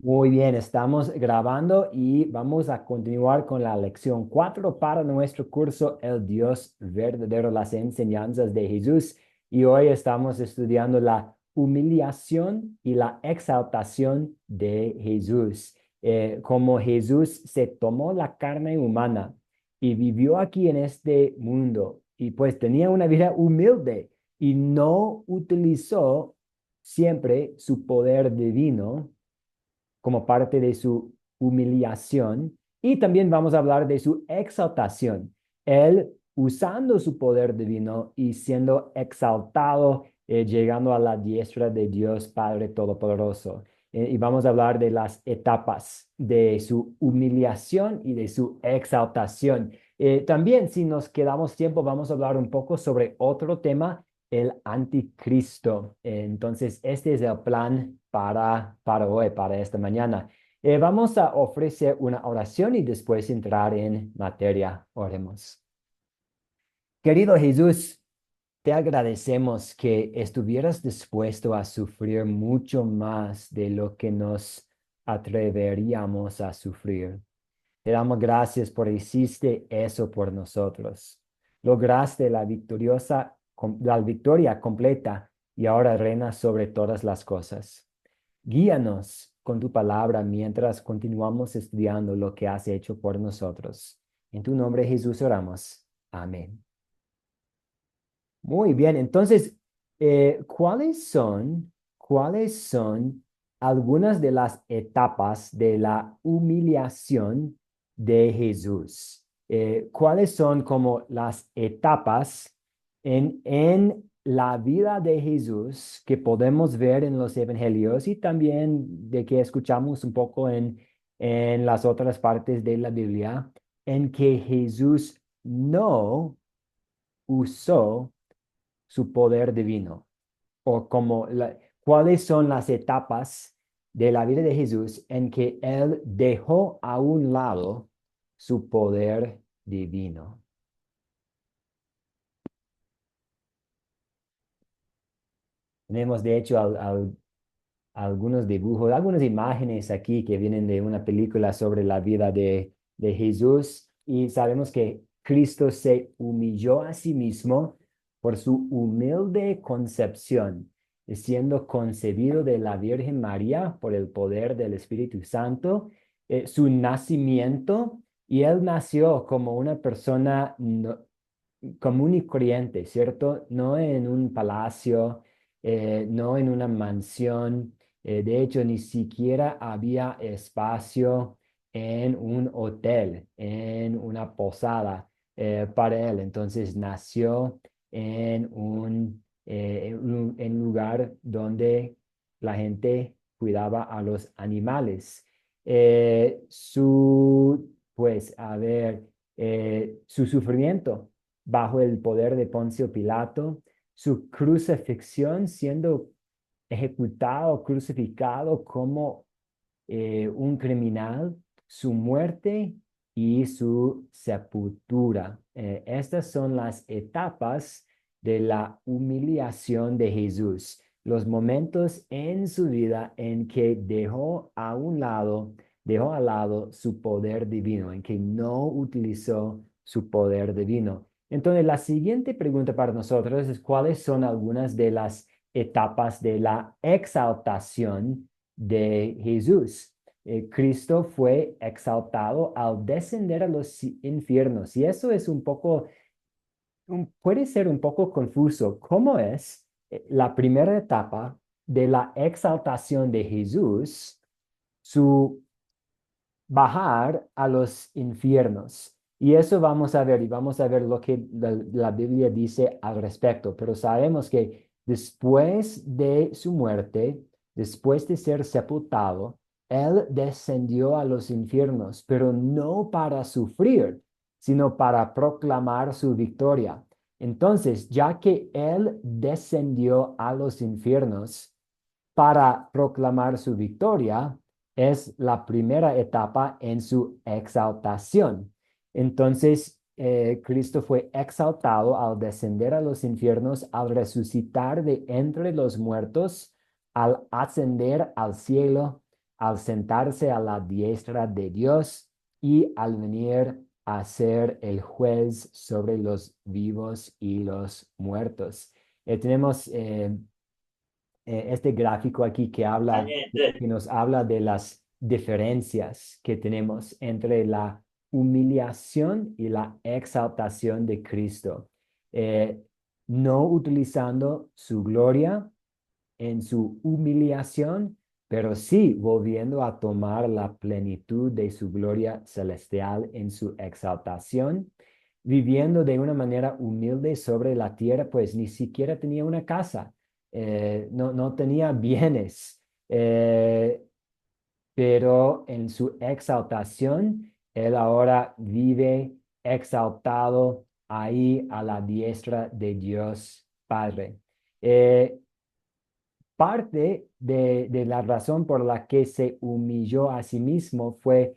Muy bien, estamos grabando y vamos a continuar con la lección 4 para nuestro curso El Dios verdadero, las enseñanzas de Jesús. Y hoy estamos estudiando la humillación y la exaltación de Jesús. Como Jesús se tomó la carne humana y vivió aquí en este mundo y pues tenía una vida humilde y no utilizó siempre su poder divino como parte de su humillación, y también vamos a hablar de su exaltación. Él usando su poder divino y siendo exaltado, llegando a la diestra de Dios Padre Todopoderoso. Y vamos a hablar de las etapas de su humillación y de su exaltación. También, si nos quedamos tiempo, vamos a hablar un poco sobre otro tema, el anticristo. Entonces, este es el plan para hoy, para esta mañana. Vamos a ofrecer una oración y después entrar en materia. Oremos. Querido Jesús, te agradecemos que estuvieras dispuesto a sufrir mucho más de lo que nos atreveríamos a sufrir. Te damos gracias por hiciste eso por nosotros. Lograste la victoria completa y ahora reinas sobre todas las cosas. Guíanos con tu palabra mientras continuamos estudiando lo que has hecho por nosotros. En tu nombre, Jesús, oramos. Amén. Muy bien, entonces, ¿cuáles son algunas de las etapas de la humillación de Jesús? ¿Cuáles son como las etapas en la vida de Jesús que podemos ver en los evangelios y también de que escuchamos un poco en las otras partes de la Biblia, en que Jesús no usó su poder divino? O cuáles son las etapas de la vida de Jesús en que Él dejó a un lado su poder divino. Tenemos de hecho algunos dibujos, algunas imágenes aquí que vienen de una película sobre la vida de Jesús, y sabemos que Cristo se humilló a sí mismo por su humilde concepción, siendo concebido de la Virgen María por el poder del Espíritu Santo, su nacimiento, y él nació como una persona común y corriente, ¿cierto? No en un palacio, no en una mansión. De hecho, ni siquiera había espacio en un hotel, en una posada para él. Entonces nació en un lugar donde la gente cuidaba a los animales. Pues, a ver, su sufrimiento bajo el poder de Poncio Pilato, su crucifixión siendo ejecutado, crucificado como un criminal, su muerte y su sepultura. Estas son las etapas de la humillación de Jesús, los momentos en su vida en que dejó al lado su poder divino, en que no utilizó su poder divino. Entonces, la siguiente pregunta para nosotros es: ¿cuáles son algunas de las etapas de la exaltación de Jesús? Cristo fue exaltado al descender a los infiernos, y eso es puede ser un poco confuso. ¿Cómo es la primera etapa de la exaltación de Jesús, su bajar a los infiernos? Y eso vamos a ver, y vamos a ver lo que la Biblia dice al respecto. Pero sabemos que después de su muerte, después de ser sepultado, Él descendió a los infiernos, pero no para sufrir, sino para proclamar su victoria. Entonces, ya que Él descendió a los infiernos para proclamar su victoria, es la primera etapa en su exaltación. Entonces, Cristo fue exaltado al descender a los infiernos, al resucitar de entre los muertos, al ascender al cielo, al sentarse a la diestra de Dios y al venir a ser el juez sobre los vivos y los muertos. Tenemos este gráfico aquí que nos habla de las diferencias que tenemos entre la humillación y la exaltación de Cristo. Eh, no utilizando su gloria en su humillación, pero sí volviendo a tomar la plenitud de su gloria celestial en su exaltación, viviendo de una manera humilde sobre la tierra, pues ni siquiera tenía una casa, no tenía bienes, pero en su exaltación, él ahora vive exaltado ahí a la diestra de Dios Padre. Eh, Parte de la razón por la que se humilló a sí mismo fue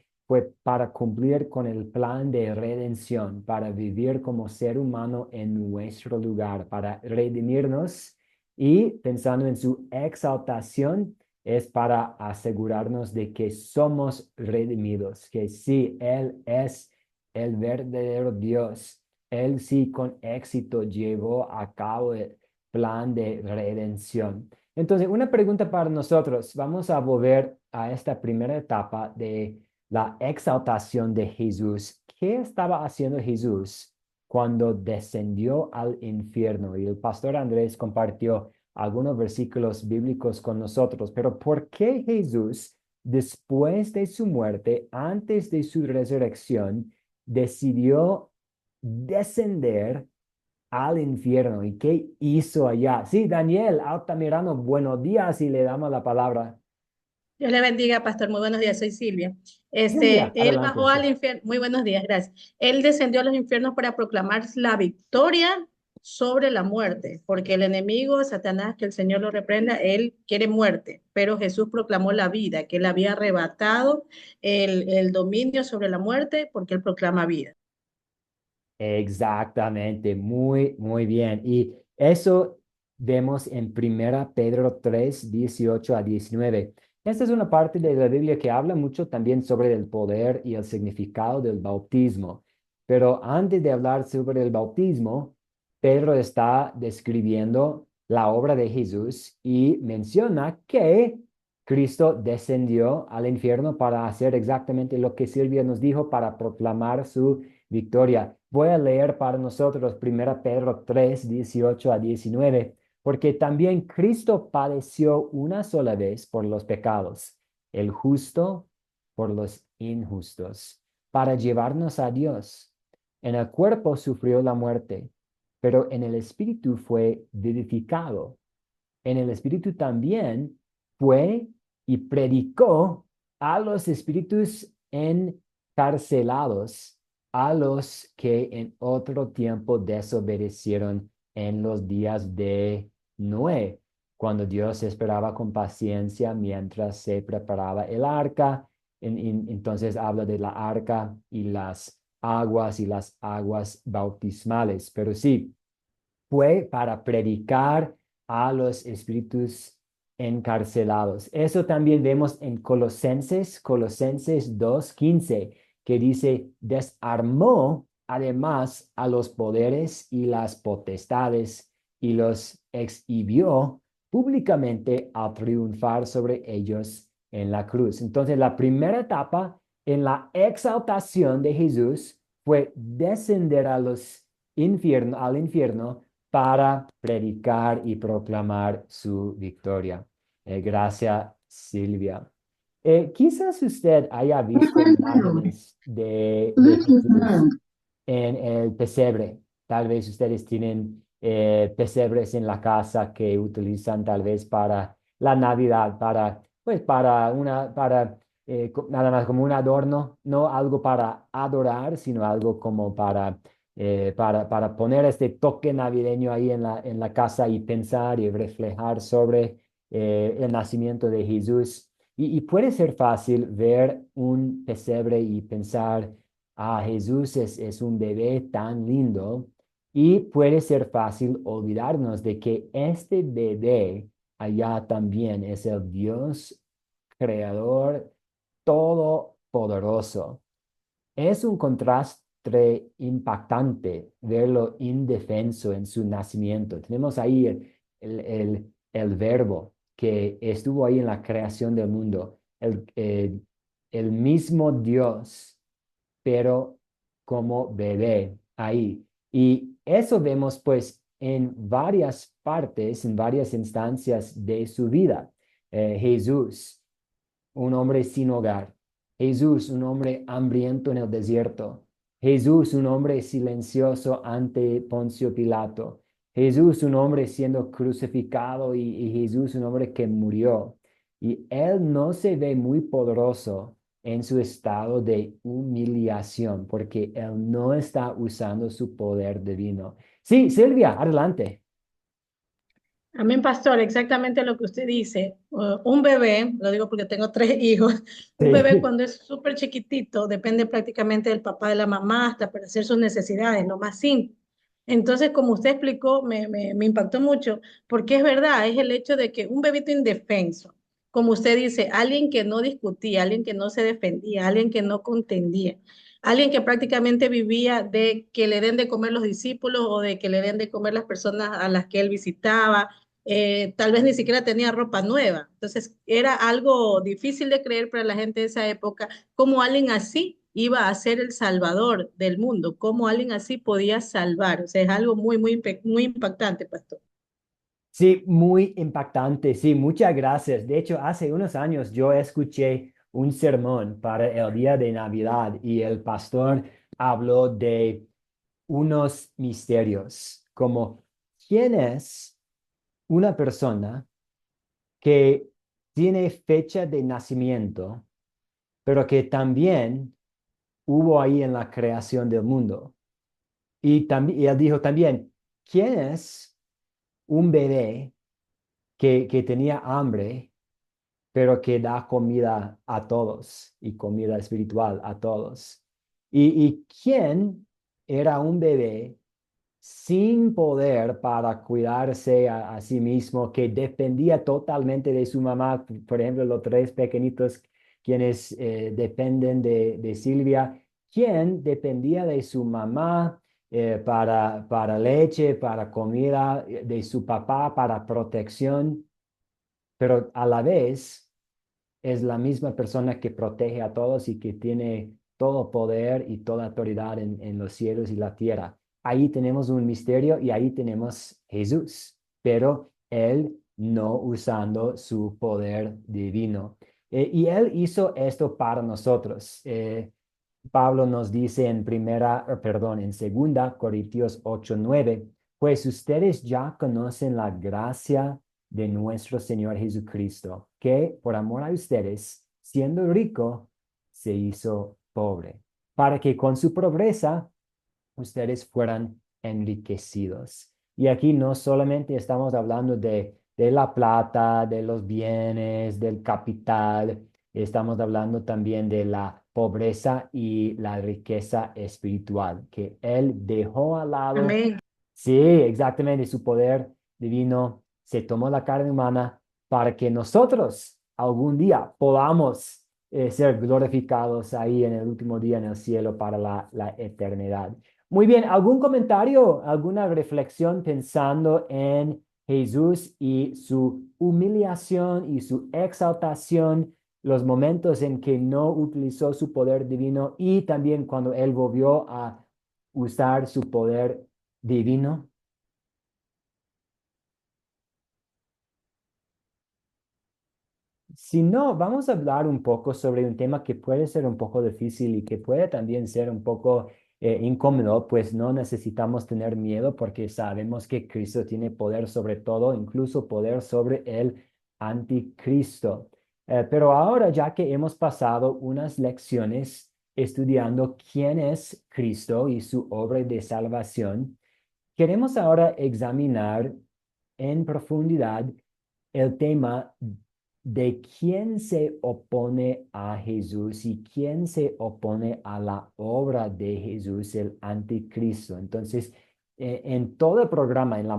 para cumplir con el plan de redención, para vivir como ser humano en nuestro lugar, para redimirnos, y pensando en su exaltación es para asegurarnos de que somos redimidos, que sí, Él es el verdadero Dios. Él sí con éxito llevó a cabo el plan de redención. Entonces, una pregunta para nosotros. Vamos a volver a esta primera etapa de la exaltación de Jesús. ¿Qué estaba haciendo Jesús cuando descendió al infierno? Y el pastor Andrés compartió algunos versículos bíblicos con nosotros, pero ¿por qué Jesús, después de su muerte, antes de su resurrección, decidió descender al infierno? ¿Y qué hizo allá? Sí, Daniel Altamirano, buenos días y le damos la palabra. Dios le bendiga, pastor. Muy buenos días, soy Silvia. Silvia, Él adelante. bajó Sí. al infierno. Muy buenos días, gracias. Él descendió a los infiernos para proclamar la victoria sobre la muerte, porque el enemigo, Satanás, que el Señor lo reprenda, él quiere muerte, pero Jesús proclamó la vida, que él había arrebatado el dominio sobre la muerte, porque él proclama vida. Exactamente, muy bien. Y eso vemos en Primera Pedro 3 18 a 19. Esta es una parte de la Biblia que habla mucho también sobre el poder y el significado del bautismo. Pero antes de hablar sobre el bautismo, Pedro está describiendo la obra de Jesús y menciona que Cristo descendió al infierno para hacer exactamente lo que Silvia nos dijo, para proclamar su victoria. Voy a leer para nosotros 1 Pedro 3 18 a 19, porque también Cristo padeció una sola vez por los pecados, el justo por los injustos, para llevarnos a Dios. En el cuerpo sufrió la muerte, pero en el espíritu fue vivificado. En el espíritu también fue y predicó a los espíritus encarcelados, a los que en otro tiempo desobedecieron en los días de Noé, cuando Dios esperaba con paciencia mientras se preparaba el arca. Entonces habla de la arca y las aguas bautismales. Pero sí, fue para predicar a los espíritus encarcelados. Eso también vemos en Colosenses 2:15, que dice, desarmó además a los poderes y las potestades y los exhibió públicamente al triunfar sobre ellos en la cruz. Entonces, la primera etapa en la exaltación de Jesús fue descender al infierno para predicar y proclamar su victoria. Gracias, Silvia. Quizás usted haya visto imágenes de Jesús en el pesebre. Tal vez ustedes tienen pesebres en la casa que utilizan tal vez para la Navidad, pues nada más como un adorno, no algo para adorar, sino algo como para poner este toque navideño ahí en la casa y pensar y reflejar sobre el nacimiento de Jesús. Y puede ser fácil ver un pesebre y pensar, Jesús es un bebé tan lindo, y puede ser fácil olvidarnos de que este bebé allá también es el Dios creador todopoderoso. Es un contraste impactante verlo indefenso en su nacimiento. Tenemos ahí el verbo que estuvo ahí en la creación del mundo, el mismo Dios, pero como bebé ahí. Y eso vemos pues en varias partes, en varias instancias de su vida. Jesús, un hombre sin hogar. Jesús, un hombre hambriento en el desierto. Jesús, un hombre silencioso ante Poncio Pilato. Jesús, un hombre siendo crucificado y Jesús, un hombre que murió. Y él no se ve muy poderoso en su estado de humillación porque él no está usando su poder divino. Sí, Silvia, adelante. Amén, pastor, exactamente lo que usted dice. Un bebé, lo digo porque tengo tres hijos, un bebé Sí. cuando es súper chiquitito depende prácticamente del papá, de la mamá, hasta para hacer sus necesidades, lo más simple. Entonces, como usted explicó, me impactó mucho, porque es verdad, es el hecho de que un bebito indefenso, como usted dice, alguien que no discutía, alguien que no se defendía, alguien que no contendía, alguien que prácticamente vivía de que le den de comer los discípulos o de que le den de comer las personas a las que él visitaba, tal vez ni siquiera tenía ropa nueva. Entonces era algo difícil de creer para la gente de esa época, cómo alguien así iba a ser el salvador del mundo, cómo alguien así podía salvar. O sea, es algo muy impactante, pastor. Sí, muy impactante. Sí, muchas gracias. De hecho, hace unos años yo escuché un sermón para el día de Navidad y el pastor habló de unos misterios, como quién es una persona que tiene fecha de nacimiento, pero que también hubo ahí en la creación del mundo. Y también, y él dijo también, ¿quién es un bebé que tenía hambre, pero que da comida a todos y comida espiritual a todos? Y quién era un bebé sin poder para cuidarse a sí mismo, que dependía totalmente de su mamá? Por ejemplo, los tres pequeñitos quienes dependen de Silvia, ¿quién dependía de su mamá para leche, para comida, de su papá para protección, pero a la vez es la misma persona que protege a todos y que tiene todo poder y toda autoridad en los cielos y la tierra? Ahí tenemos un misterio y ahí tenemos Jesús, pero él no usando su poder divino. Y él hizo esto para nosotros. Pablo nos dice en en segunda Corintios 8:9, pues ustedes ya conocen la gracia de nuestro Señor Jesucristo, que por amor a ustedes, siendo rico, se hizo pobre, para que con su pobreza ustedes fueran enriquecidos. Y aquí no solamente estamos hablando de la plata, de los bienes, del capital, estamos hablando también de la pobreza y la riqueza espiritual, que Él dejó al lado. Amén. Sí, exactamente, su poder divino se tomó la carne humana para que nosotros algún día podamos ser glorificados ahí en el último día en el cielo para la eternidad. Muy bien, ¿algún comentario, alguna reflexión pensando en Jesús y su humillación y su exaltación, los momentos en que no utilizó su poder divino y también cuando él volvió a usar su poder divino? Si no, vamos a hablar un poco sobre un tema que puede ser un poco difícil y que puede también ser un poco incómodo, pues no necesitamos tener miedo porque sabemos que Cristo tiene poder sobre todo, incluso poder sobre el anticristo. Pero ahora, ya que hemos pasado unas lecciones estudiando quién es Cristo y su obra de salvación, queremos ahora examinar en profundidad el tema de quién se opone a Jesús y quién se opone a la obra de Jesús, el anticristo. Entonces, en todo el programa, en la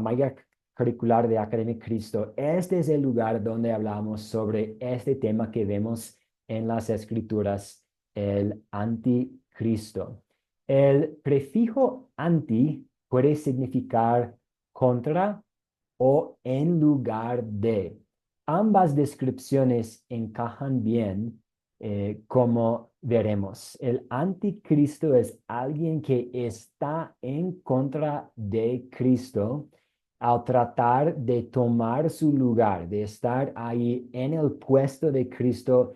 curricular de Academia Cristo, este es el lugar donde hablamos sobre este tema que vemos en las Escrituras, el anticristo. El prefijo anti puede significar contra o en lugar de. Ambas descripciones encajan bien, como veremos. El anticristo es alguien que está en contra de Cristo al tratar de tomar su lugar, de estar ahí en el puesto de Cristo,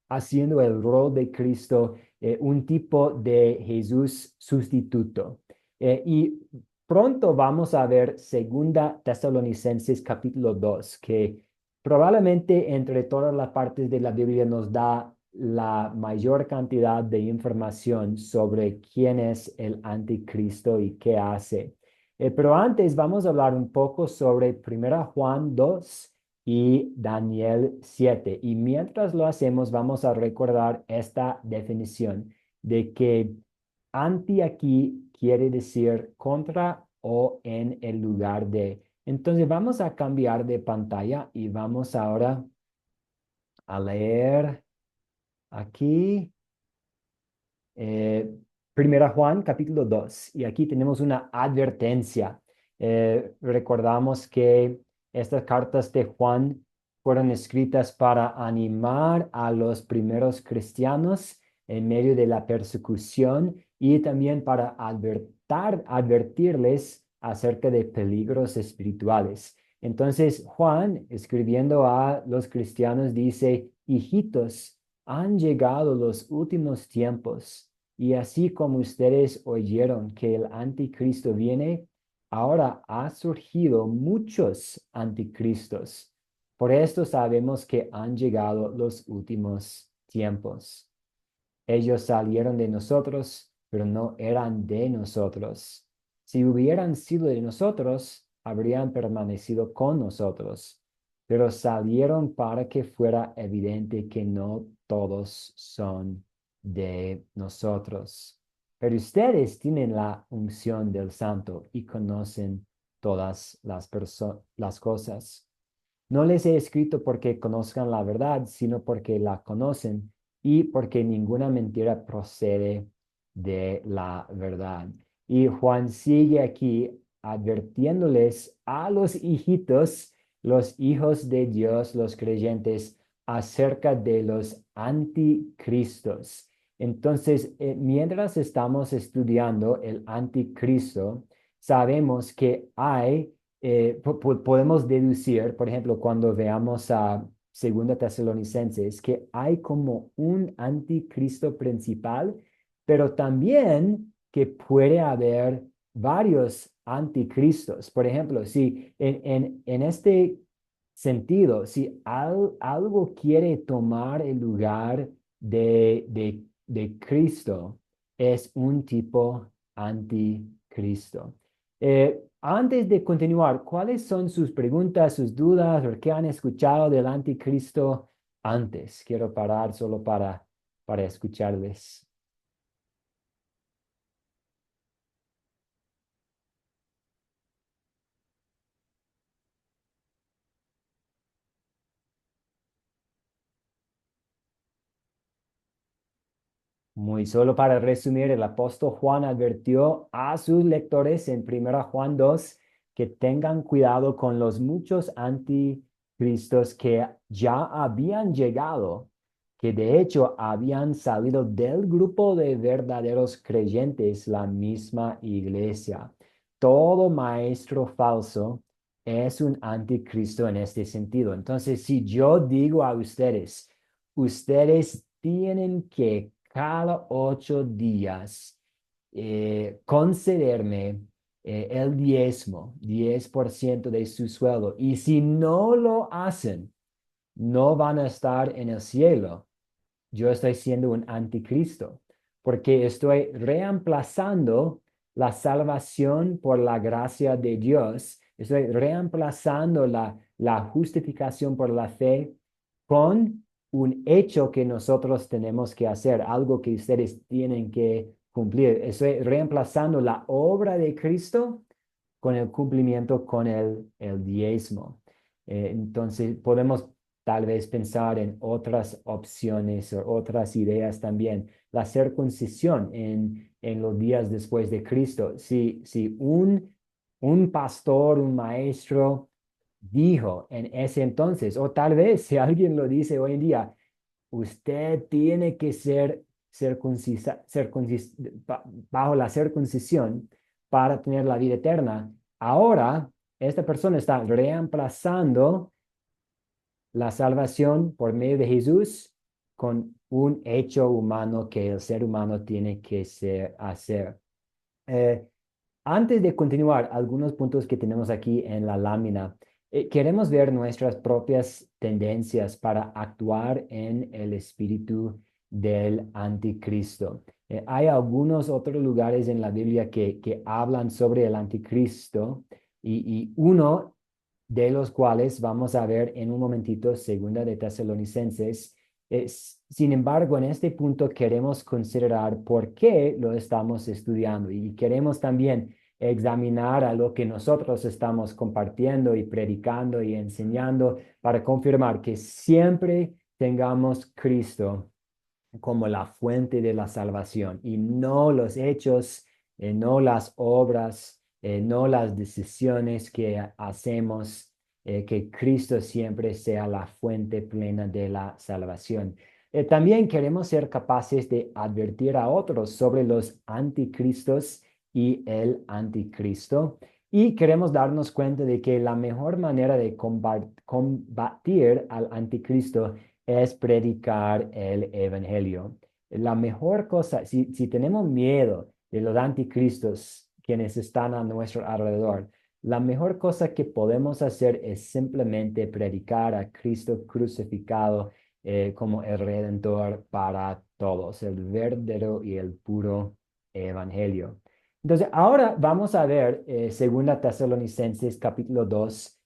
haciendo el rol de Cristo, un tipo de Jesús sustituto. Y pronto vamos a ver Segunda Tesalonicenses capítulo 2, que probablemente entre todas las partes de la Biblia nos da la mayor cantidad de información sobre quién es el anticristo y qué hace. Pero antes vamos a hablar un poco sobre Primera Juan 2 y Daniel 7. Y mientras lo hacemos, vamos a recordar esta definición de que anti aquí quiere decir contra o en el lugar de. Entonces vamos a cambiar de pantalla y vamos ahora a leer aquí. Eh, Primera Juan, capítulo 2. Y aquí tenemos una advertencia. Recordamos que estas cartas de Juan fueron escritas para animar a los primeros cristianos en medio de la persecución y también para advertirles acerca de peligros espirituales. Entonces, Juan, escribiendo a los cristianos, dice, hijitos, han llegado los últimos tiempos. Y así como ustedes oyeron que el anticristo viene, ahora ha surgido muchos anticristos. Por esto sabemos que han llegado los últimos tiempos. Ellos salieron de nosotros, pero no eran de nosotros. Si hubieran sido de nosotros, habrían permanecido con nosotros, pero salieron para que fuera evidente que no todos son de nosotros. Pero ustedes tienen la unción del Santo y conocen todas las cosas. No les he escrito porque conozcan la verdad, sino porque la conocen y porque ninguna mentira procede de la verdad. Y Juan sigue aquí advirtiéndoles a los hijitos, los hijos de Dios, los creyentes, acerca de los anticristos. Entonces, mientras estamos estudiando el anticristo, sabemos que hay podemos deducir, por ejemplo, cuando veamos a Segunda Tesalonicenses, que hay como un anticristo principal, pero también que puede haber varios anticristos. Por ejemplo, si en este sentido, si algo quiere tomar el lugar de Cristo, es un tipo anticristo. Antes de continuar, ¿cuáles son sus preguntas, sus dudas o qué han escuchado del anticristo antes? Quiero parar solo para escucharles. Muy solo para resumir, el apóstol Juan advirtió a sus lectores en Primera Juan 2 que tengan cuidado con los muchos anticristos que ya habían llegado, que de hecho habían salido del grupo de verdaderos creyentes, la misma iglesia. Todo maestro falso es un anticristo en este sentido. Entonces, si yo digo a ustedes, ustedes tienen que cada 8 días concederme el diezmo, 10% de su sueldo. Y si no lo hacen, no van a estar en el cielo. Yo estoy siendo un anticristo, porque estoy reemplazando la salvación por la gracia de Dios. Estoy reemplazando la justificación por la fe con un hecho que nosotros tenemos que hacer, algo que ustedes tienen que cumplir. Estoy reemplazando la obra de Cristo con el cumplimiento con el diezmo. Entonces podemos tal vez pensar en otras opciones o otras ideas también. La circuncisión en los días después de Cristo. Si un pastor, un maestro dijo en ese entonces, o tal vez si alguien lo dice hoy en día, usted tiene que ser bajo la circuncisión para tener la vida eterna. Ahora, esta persona está reemplazando la salvación por medio de Jesús con un hecho humano que el ser humano tiene que hacer. Eh, Antes de continuar, algunos puntos que tenemos aquí en la lámina. Queremos ver nuestras propias tendencias para actuar en el espíritu del anticristo. Hay algunos otros lugares en la Biblia que hablan sobre el anticristo y uno de los cuales vamos a ver en un momentito, segunda de Tesalonicenses. Sin embargo, en este punto queremos considerar por qué lo estamos estudiando y queremos también examinar a lo que nosotros estamos compartiendo y predicando y enseñando para confirmar que siempre tengamos Cristo como la fuente de la salvación y no los hechos, no las obras, no las decisiones que hacemos, que Cristo siempre sea la fuente plena de la salvación. También queremos ser capaces de advertir a otros sobre los anticristos y el anticristo. Y queremos darnos cuenta de que la mejor manera de combatir al anticristo es predicar el evangelio. La mejor cosa, si tenemos miedo de los anticristos, quienes están a nuestro alrededor, la mejor cosa que podemos hacer es simplemente predicar a Cristo crucificado como el Redentor para todos, el verdadero y el puro evangelio. Entonces, ahora vamos a ver 2 Tesalonicenses capítulo 2,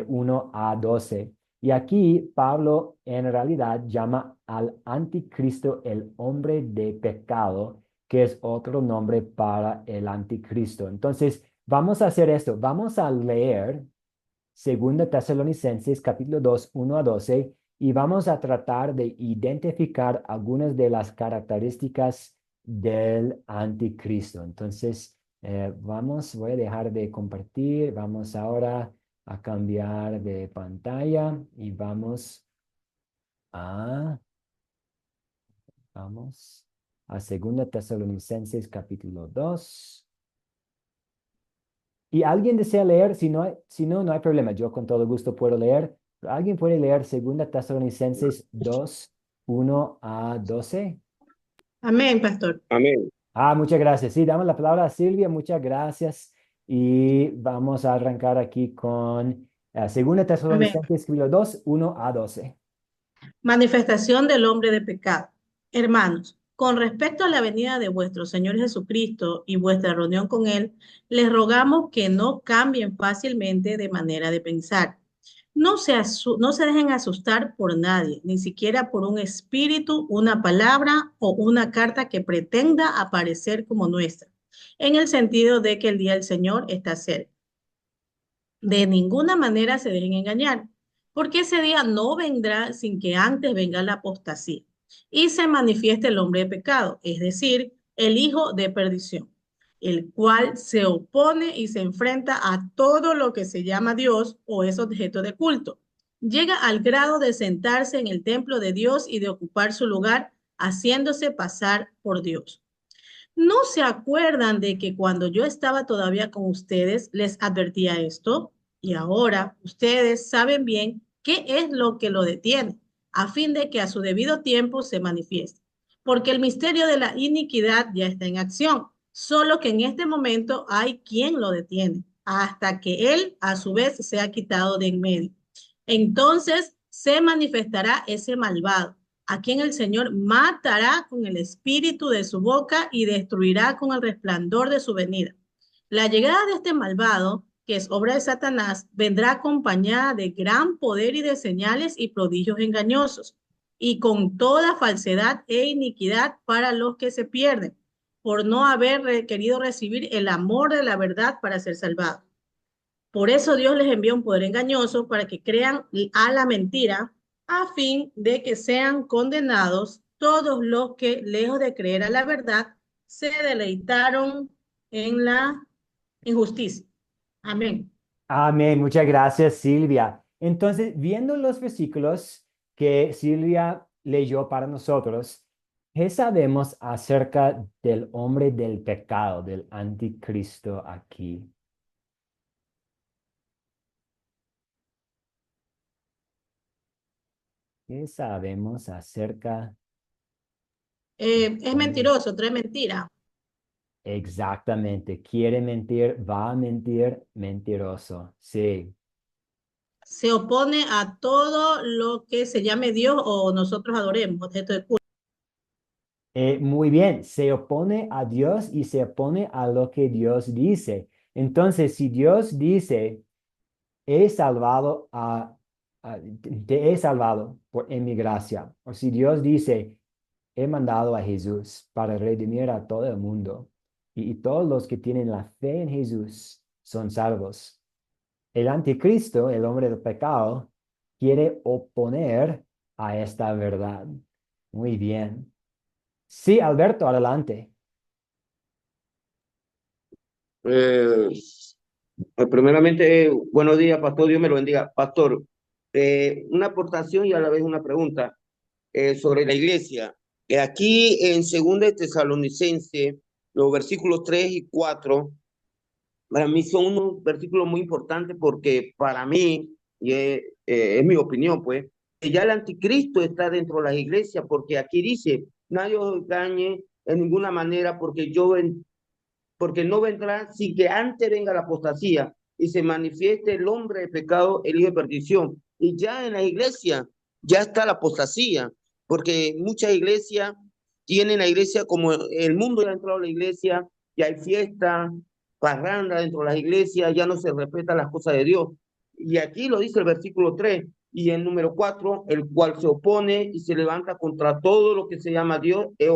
1 a 12. Y aquí Pablo en realidad llama al anticristo el hombre de pecado, que es otro nombre para el anticristo. Entonces, vamos a hacer esto. Vamos a leer 2 Tesalonicenses capítulo 2, 1 a 12, y vamos a tratar de identificar algunas de las características del anticristo. Entonces, voy a dejar de compartir. Vamos ahora a cambiar de pantalla y a, vamos a 2 Tesalonicenses capítulo 2. ¿Y alguien desea leer? Si no, no hay problema. Yo con todo gusto puedo leer. ¿Alguien puede leer 2 Tesalonicenses 2, 1 a 12? Amén, pastor. Amén. Muchas gracias. Sí, damos la palabra a Silvia. Muchas gracias. Y vamos a arrancar aquí con 2 Amén. Tesalonicenses capítulo 2, 1 a 12. Manifestación del hombre de pecado. Hermanos, con respecto a la venida de vuestro Señor Jesucristo y vuestra reunión con Él, les rogamos que no cambien fácilmente de manera de pensar. No se dejen asustar por nadie, ni siquiera por un espíritu, una palabra o una carta que pretenda aparecer como nuestra, en el sentido de que el día del Señor está cerca. De ninguna manera se dejen engañar, porque ese día no vendrá sin que antes venga la apostasía y se manifieste el hombre de pecado, es decir, el hijo de perdición, el cual se opone y se enfrenta a todo lo que se llama Dios o es objeto de culto. Llega al grado de sentarse en el templo de Dios y de ocupar su lugar, haciéndose pasar por Dios. ¿No se acuerdan de que cuando yo estaba todavía con ustedes les advertía esto? Y ahora ustedes saben bien qué es lo que lo detiene, a fin de que a su debido tiempo se manifieste. Porque el misterio de la iniquidad ya está en acción, solo que en este momento hay quien lo detiene, hasta que él a su vez sea quitado de en medio. Entonces se manifestará ese malvado a quien el Señor matará con el espíritu de su boca y destruirá con el resplandor de su venida. La llegada de este malvado, que es obra de Satanás, vendrá acompañada de gran poder y de señales y prodigios engañosos, y con toda falsedad e iniquidad para los que se pierden, por no haber querido recibir el amor de la verdad para ser salvados. Por eso Dios les envía un poder engañoso para que crean a la mentira, a fin de que sean condenados todos los que, lejos de creer a la verdad, se deleitaron en la injusticia. Amén. Amén. Muchas gracias, Silvia. Entonces, viendo los versículos que Silvia leyó para nosotros, ¿qué sabemos acerca del hombre del pecado, del anticristo aquí? ¿Qué sabemos acerca del Es hombre? mentiroso, trae mentira. Exactamente. Quiere mentir, va a mentir, mentiroso. Sí. Se opone a todo lo que se llame Dios o nosotros adoremos, objeto de culto. Muy bien, se opone a Dios y se opone a lo que Dios dice. Entonces, si Dios dice, he salvado te he salvado en mi gracia, o si Dios dice, he mandado a Jesús para redimir a todo el mundo, y todos los que tienen la fe en Jesús son salvos. El anticristo, el hombre del pecado, quiere oponer a esta verdad. Muy bien. Sí, Alberto, adelante. Eh, primeramente, buenos días, pastor, Dios me lo bendiga. Pastor, una aportación y a la vez una pregunta sobre la iglesia. Aquí en 2 de Tesalonicense, los versículos 3 y 4 para mí son unos versículos muy importantes porque para mí, y es mi opinión, pues, que ya el anticristo está dentro de las iglesias, porque aquí dice, nadie os engañe en ninguna manera, porque no vendrá sin que antes venga la apostasía y se manifieste el hombre de pecado, el hijo de perdición. Y ya en la iglesia ya está la apostasía, porque muchas iglesias tienen la iglesia como el mundo ya ha entrado a la iglesia, ya hay fiesta, parranda dentro de las iglesias, ya no se respetan las cosas de Dios. Y aquí lo dice el versículo 3 y el número 4, el cual se opone y se levanta contra todo lo que se llama Dios, es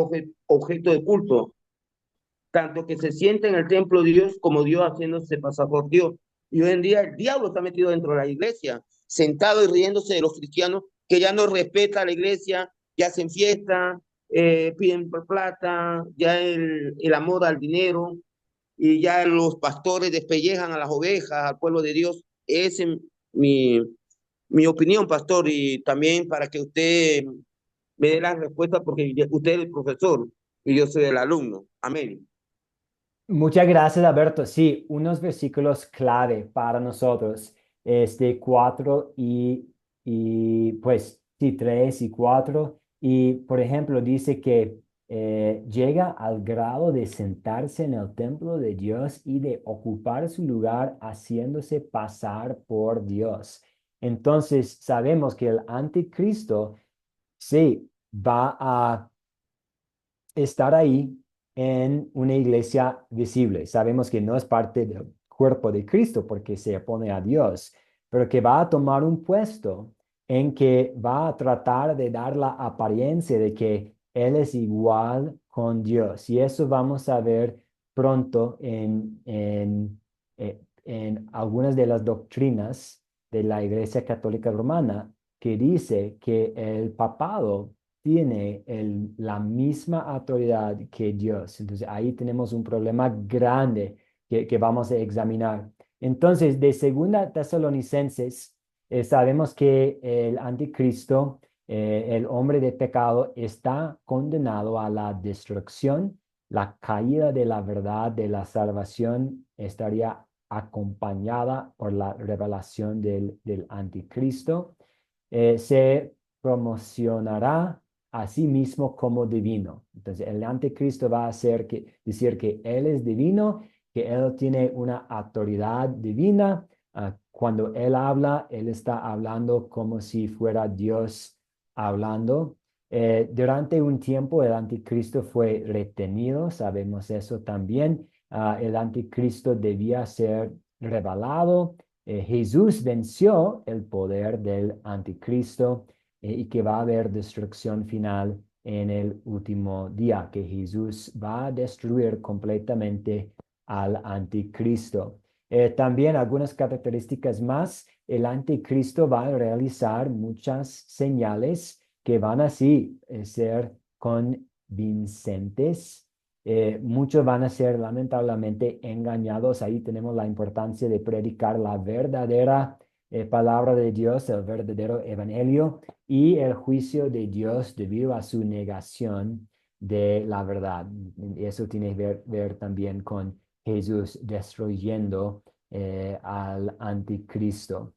objeto de culto, tanto que se siente en el templo de Dios como Dios haciéndose pasar por Dios. Y hoy en día el diablo está metido dentro de la iglesia, sentado y riéndose de los cristianos que ya no respetan a la iglesia, ya hacen fiesta, piden por plata, ya el amor al dinero, y ya los pastores despellejan a las ovejas, al pueblo de Dios. Esa es mi, mi opinión, pastor, y también para que usted me dé la respuesta, porque usted es el profesor y yo soy el alumno. Amén. Muchas gracias, Alberto. Sí, unos versículos clave para nosotros, este 4 y pues sí, 3 y 4. Y por ejemplo, dice que llega al grado de sentarse en el templo de Dios y de ocupar su lugar haciéndose pasar por Dios. Entonces, sabemos que el anticristo, sí, va a estar ahí en una iglesia visible. Sabemos que no es parte del cuerpo de Cristo porque se opone a Dios, pero que va a tomar un puesto en que va a tratar de dar la apariencia de que Él es igual con Dios. Y eso vamos a ver pronto en algunas de las doctrinas de la Iglesia Católica Romana, que dice que el papado tiene la misma autoridad que Dios. Entonces ahí tenemos un problema grande que vamos a examinar. Entonces, de Segunda Tesalonicenses, sabemos que el anticristo, el hombre de pecado, está condenado a la destrucción. La caída de la verdad de la salvación estaría acompañada por la revelación del anticristo. Se promocionará a sí mismo como divino. Entonces, el anticristo va a decir que Él es divino, que Él tiene una autoridad divina. Cuando Él habla, Él está hablando como si fuera Dios hablando. Durante un tiempo el anticristo fue retenido, sabemos eso también. El anticristo debía ser revelado. Jesús venció el poder del anticristo y que va a haber destrucción final en el último día, que Jesús va a destruir completamente al anticristo. También algunas características más. El anticristo va a realizar muchas señales que van así ser convincentes. Muchos van a ser lamentablemente engañados. Ahí tenemos la importancia de predicar la verdadera palabra de Dios, el verdadero evangelio y el juicio de Dios debido a su negación de la verdad. Eso tiene que ver también con Jesús destruyendo al anticristo.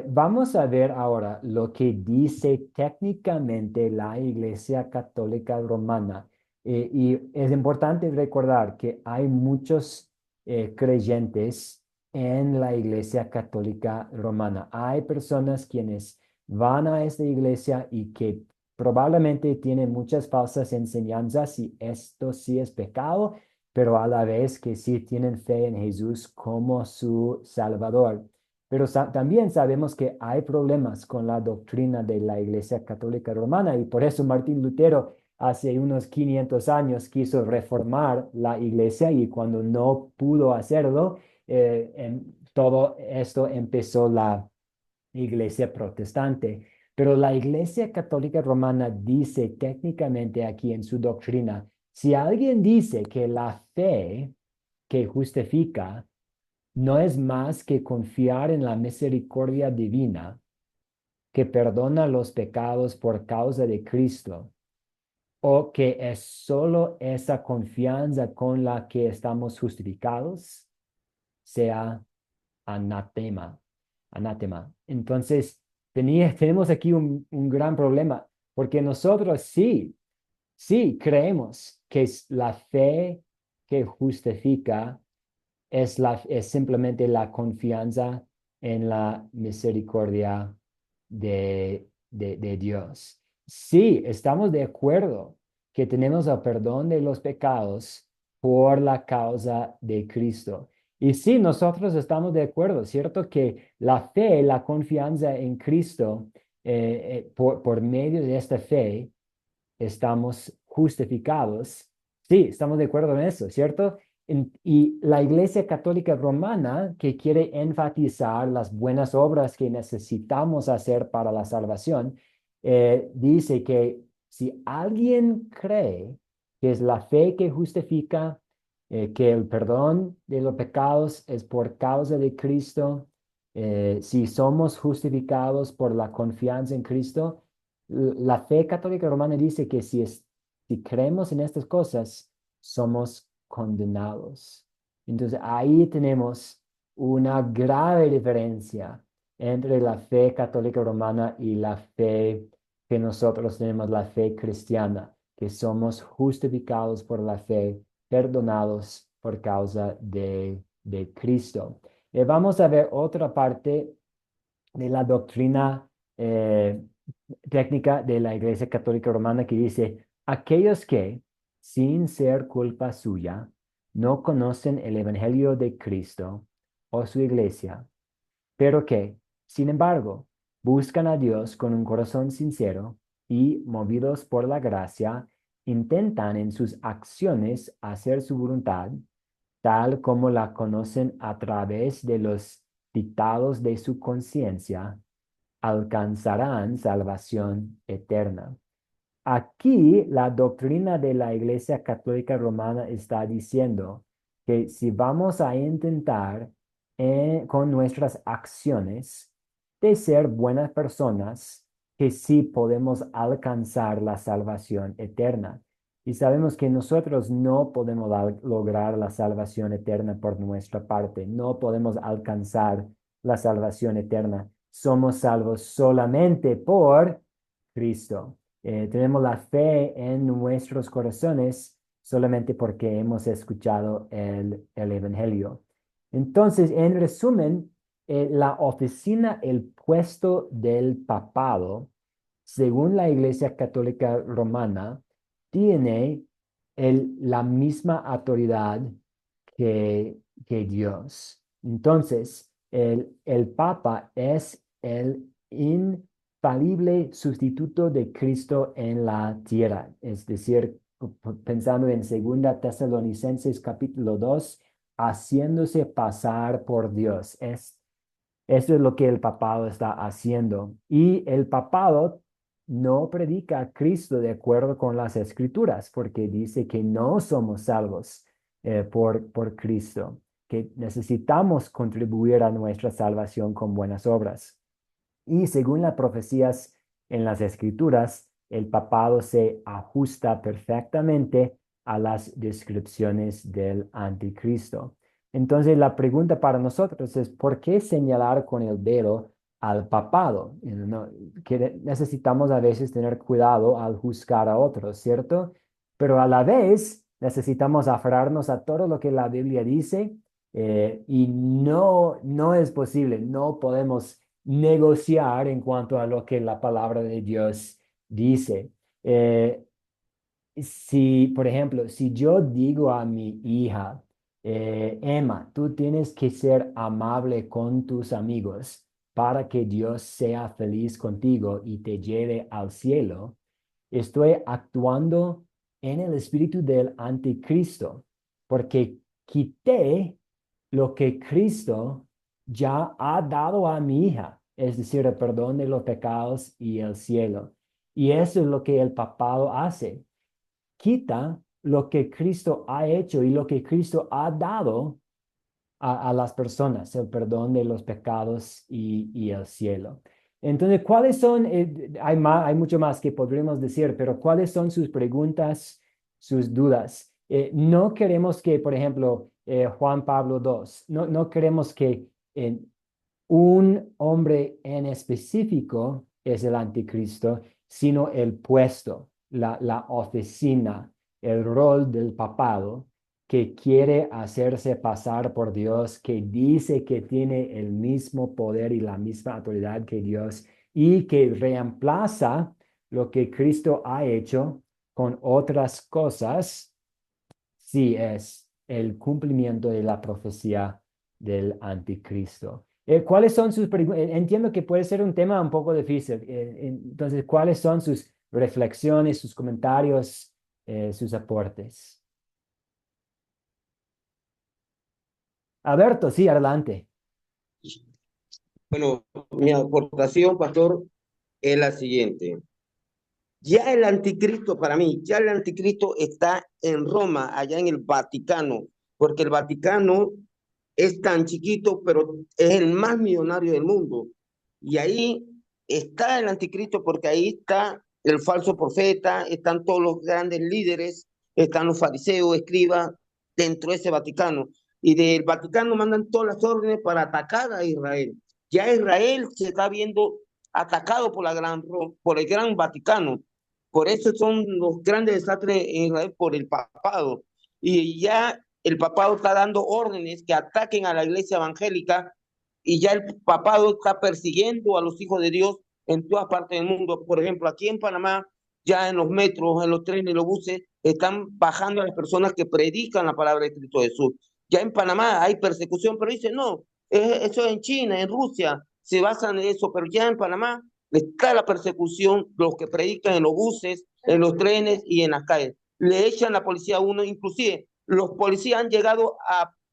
Vamos a ver ahora lo que dice técnicamente la Iglesia Católica Romana. Y es importante recordar que hay muchos creyentes en la Iglesia Católica Romana. Hay personas quienes van a esta iglesia y que probablemente tienen muchas falsas enseñanzas y esto sí es pecado, pero a la vez que sí tienen fe en Jesús como su Salvador. Pero también sabemos que hay problemas con la doctrina de la Iglesia Católica Romana y por eso Martín Lutero hace unos 500 años quiso reformar la iglesia y cuando no pudo hacerlo, todo esto empezó la iglesia protestante. Pero la Iglesia Católica Romana dice técnicamente aquí en su doctrina, si alguien dice que la fe que justifica no es más que confiar en la misericordia divina que perdona los pecados por causa de Cristo, o que es solo esa confianza con la que estamos justificados, sea anatema. Anatema. Entonces, tenemos aquí un gran problema, porque nosotros sí creemos que es la fe que justifica es simplemente la confianza en la misericordia de Dios. Sí, estamos de acuerdo que tenemos el perdón de los pecados por la causa de Cristo. Y sí, nosotros estamos de acuerdo, ¿cierto? Que la fe, la confianza en Cristo, por medio de esta fe, estamos justificados. Sí, estamos de acuerdo en eso, ¿cierto? Y la Iglesia Católica Romana, que quiere enfatizar las buenas obras que necesitamos hacer para la salvación, dice que si alguien cree que es la fe que justifica, que el perdón de los pecados es por causa de Cristo, si somos justificados por la confianza en Cristo, la fe católica romana dice que si creemos en estas cosas, somos condenados. Entonces ahí tenemos una grave diferencia entre la fe católica romana y la fe que nosotros tenemos, la fe cristiana, que somos justificados por la fe, perdonados por causa de Cristo. Vamos a ver otra parte de la doctrina técnica de la Iglesia Católica Romana que dice, aquellos que, sin ser culpa suya, no conocen el Evangelio de Cristo o su iglesia, pero que, sin embargo, buscan a Dios con un corazón sincero y, movidos por la gracia, intentan en sus acciones hacer su voluntad, tal como la conocen a través de los dictados de su conciencia, alcanzarán salvación eterna. Aquí la doctrina de la Iglesia Católica Romana está diciendo que si vamos a intentar con nuestras acciones de ser buenas personas, que sí podemos alcanzar la salvación eterna. Y sabemos que nosotros no podemos lograr la salvación eterna por nuestra parte, no podemos alcanzar la salvación eterna. Somos salvos solamente por Cristo. Tenemos la fe en nuestros corazones solamente porque hemos escuchado el Evangelio. Entonces, en resumen, la oficina, el puesto del papado, según la Iglesia Católica Romana, tiene la misma autoridad que Dios. Entonces, el Papa es el infalible sustituto de Cristo en la tierra. Es decir, pensando en 2 Tesalonicenses capítulo 2, haciéndose pasar por Dios. Eso es lo que el papado está haciendo. Y el papado no predica a Cristo de acuerdo con las escrituras, porque dice que no somos salvos por Cristo, que necesitamos contribuir a nuestra salvación con buenas obras. Y según las profecías en las escrituras, el papado se ajusta perfectamente a las descripciones del anticristo. Entonces, la pregunta para nosotros es, ¿por qué señalar con el dedo al papado? ¿No? Que necesitamos a veces tener cuidado al juzgar a otros, ¿cierto? Pero a la vez necesitamos aferrarnos a todo lo que la Biblia dice y no es posible, no podemos negociar en cuanto a lo que la palabra de Dios dice. Eh, si, por ejemplo, si yo digo a mi hija, Emma, tú tienes que ser amable con tus amigos para que Dios sea feliz contigo y te lleve al cielo, estoy actuando en el espíritu del anticristo, porque quité lo que Cristo ya ha dado a mi hija, es decir, el perdón de los pecados y el cielo. Y eso es lo que el papado hace. Quita lo que Cristo ha hecho y lo que Cristo ha dado a las personas, el perdón de los pecados y el cielo. Entonces, ¿cuáles son, hay mucho más que podríamos decir, pero cuáles son sus preguntas, sus dudas? No queremos que, por ejemplo, Juan Pablo II, no queremos que un hombre en específico es el anticristo, sino el puesto, la oficina, el rol del papado que quiere hacerse pasar por Dios, que dice que tiene el mismo poder y la misma autoridad que Dios y que reemplaza lo que Cristo ha hecho con otras cosas, sí es el cumplimiento de la profecía del anticristo. ¿Cuáles son sus preguntas? Entiendo que puede ser un tema un poco difícil. Entonces, ¿cuáles son sus reflexiones, sus comentarios, sus aportes? Alberto, sí, adelante. Bueno, mi aportación, pastor, es la siguiente. Ya el anticristo, para mí, ya el anticristo está en Roma, allá en el Vaticano, porque el Vaticano es tan chiquito, pero es el más millonario del mundo. Y ahí está el anticristo, porque ahí está el falso profeta, están todos los grandes líderes, están los fariseos, escribas, dentro de ese Vaticano. Y del Vaticano mandan todas las órdenes para atacar a Israel. Ya Israel se está viendo atacado por el gran Vaticano. Por eso son los grandes desastres en Israel por el papado. Y ya el papado está dando órdenes que ataquen a la iglesia evangélica y ya el papado está persiguiendo a los hijos de Dios en todas partes del mundo. Por ejemplo, aquí en Panamá, ya en los metros, en los trenes, en los buses, están bajando a las personas que predican la palabra de Cristo Jesús. Ya en Panamá hay persecución, pero dicen, no, eso es en China, en Rusia, se basan en eso, pero ya en Panamá está la persecución, los que predican en los buses, en los trenes y en las calles. Le echan la policía a uno, inclusive los policías han llegado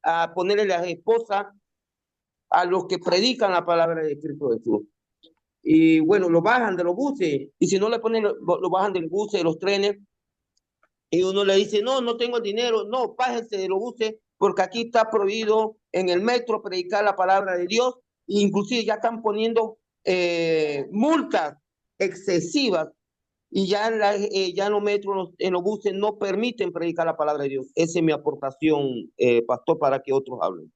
a ponerle las esposas a los que predican la palabra de Cristo Jesús. Y bueno, lo bajan de los buses, y si no le ponen, lo bajan del bus, de los trenes, y uno le dice, no, no tengo el dinero, no, bájense de los buses, porque aquí está prohibido en el metro predicar la palabra de Dios, e inclusive ya están poniendo multas excesivas, y ya, ya en los metros, en los buses, no permiten predicar la palabra de Dios. Esa es mi aportación, pastor, para que otros hablen.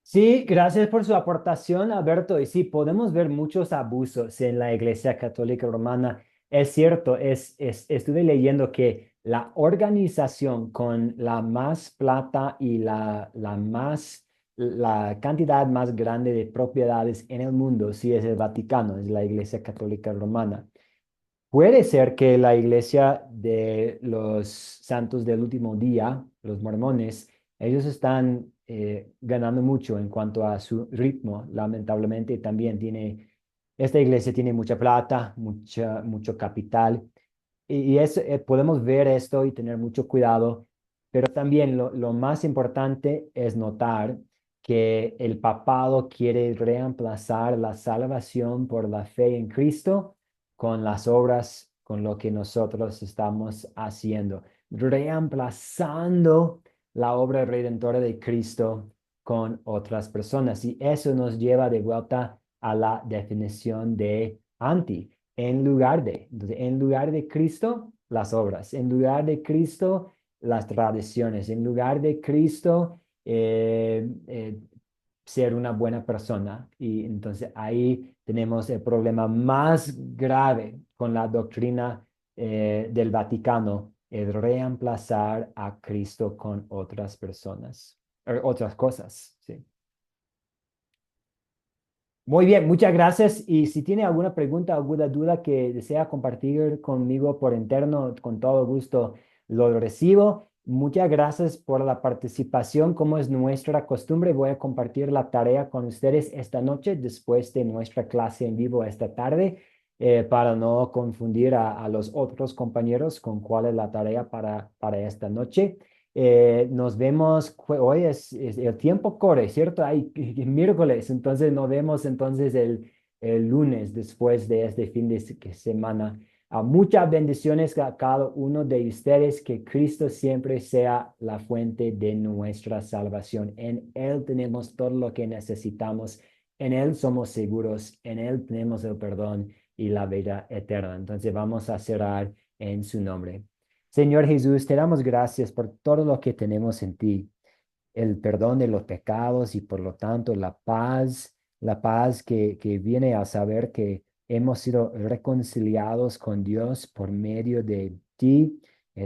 Sí, gracias por su aportación, Alberto. Y sí, podemos ver muchos abusos en la Iglesia Católica Romana. Es cierto, estuve leyendo que la organización con la más plata y la cantidad más grande de propiedades en el mundo, sí es el Vaticano, es la Iglesia Católica Romana. Puede ser que la iglesia de los santos del último día, los mormones, ellos están ganando mucho en cuanto a su ritmo. Lamentablemente también esta iglesia tiene mucha plata, mucho capital. Podemos ver esto y tener mucho cuidado. pero también lo más importante es notar que el papado quiere reemplazar la salvación por la fe en Cristo con las obras, con lo que nosotros estamos haciendo, reemplazando la obra redentora de Cristo con otras personas. Y eso nos lleva de vuelta a la definición de anti, entonces, en lugar de Cristo, las obras, en lugar de Cristo, las tradiciones, en lugar de Cristo, ser una buena persona. Y entonces ahí tenemos el problema más grave con la doctrina del Vaticano, el reemplazar a Cristo con otras personas, otras cosas, sí. Muy bien, muchas gracias. Y si tiene alguna pregunta, alguna duda que desea compartir conmigo por interno, con todo gusto lo recibo. Muchas gracias por la participación. Como es nuestra costumbre, voy a compartir la tarea con ustedes esta noche, después de nuestra clase en vivo esta tarde, para no confundir a los otros compañeros con cuál es la tarea para esta noche. Nos vemos, hoy el tiempo corre, ¿cierto? Hay miércoles, entonces nos vemos entonces el lunes después de este fin de semana. Muchas bendiciones a cada uno de ustedes, que Cristo siempre sea la fuente de nuestra salvación. En Él tenemos todo lo que necesitamos, en Él somos seguros, en Él tenemos el perdón y la vida eterna. Entonces vamos a cerrar en su nombre. Señor Jesús, te damos gracias por todo lo que tenemos en ti, el perdón de los pecados y por lo tanto la paz que viene a saber que hemos sido reconciliados con Dios por medio de ti.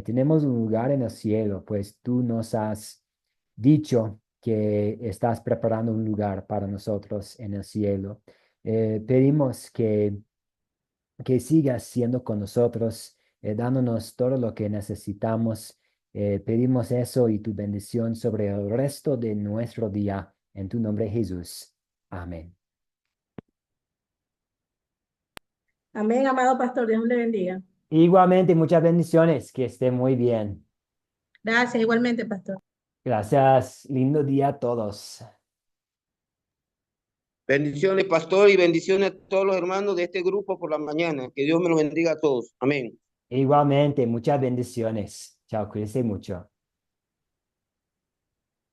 Tenemos un lugar en el cielo, pues tú nos has dicho que estás preparando un lugar para nosotros en el cielo. Pedimos que sigas siendo con nosotros, dándonos todo lo que necesitamos. Pedimos eso y tu bendición sobre el resto de nuestro día. En tu nombre, Jesús. Amén. Amén, amado pastor, Dios le bendiga. Igualmente, muchas bendiciones. Que esté muy bien. Gracias, igualmente, pastor. Gracias. Lindo día a todos. Bendiciones, pastor, y bendiciones a todos los hermanos de este grupo por la mañana. Que Dios me los bendiga a todos. Amén. Igualmente, muchas bendiciones. Chao, cuídense mucho.